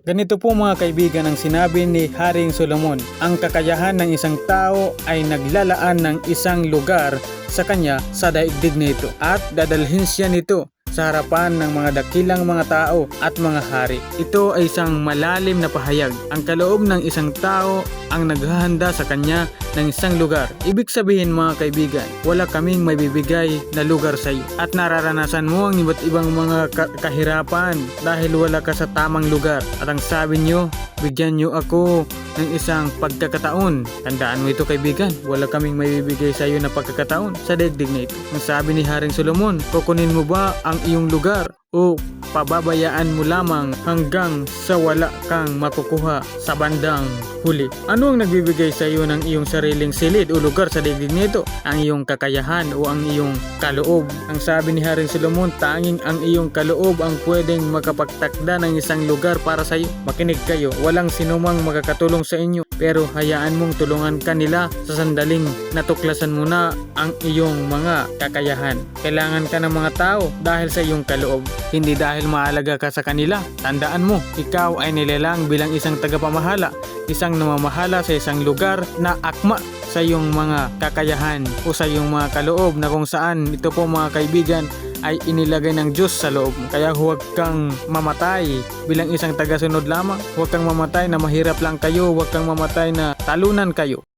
Ganito po mga kaibigan ang sinabi ni Haring Solomon, ang kakayahan ng isang tao ay naglalaan ng isang lugar sa kanya sa daigdig nito at dadalhin siya nito sa harapan ng mga dakilang mga tao at mga hari. Ito ay isang malalim na pahayag. Ang kaloob ng isang tao ang naghahanda sa kanya ng isang lugar. Ibig sabihin mga kaibigan, wala kaming may bibigay na lugar sa iyo at nararanasan mo ang iba't ibang mga kahirapan dahil wala ka sa tamang lugar. At ang sabi niyo, bigyan niyo ako ng isang pagkakataon. Tandaan mo ito kaibigan, wala kaming may bibigay sa iyo na pagkakataon sa daigdig na ito. Ang sabi ni Haring Solomon, kukunin mo ba ang iyong lugar o pababayaan mo lamang hanggang sa wala kang makukuha sa bandang huli? Ano ang nagbibigay sa iyo ng iyong sariling silid o lugar sa daigdig nito? Ang iyong kakayahan o ang iyong kaloob? Ang sabi ni Haring Solomon, tanging ang iyong kaloob ang pwedeng makapagtakda ng isang lugar para sa iyo. Makinig kayo, walang sinumang makakatulong sa inyo, pero hayaan mong tulungan ka nila sa sandaling natuklasan mo na ang iyong mga kakayahan. Kailangan ka ng mga tao dahil sa iyong kaloob, hindi dahil maalaga ka sa kanila. Tandaan mo, ikaw ay nilalang bilang isang tagapamahala, isang namamahala sa isang lugar na akma sa iyong mga kakayahan o sa iyong mga kaloob na kung saan ito po mga kaibigan ay inilagay ng Diyos sa loob mo. Kaya huwag kang mamatay bilang isang tagasunod lamang. Huwag kang mamatay na mahirap lang kayo. Huwag kang mamatay na talunan kayo.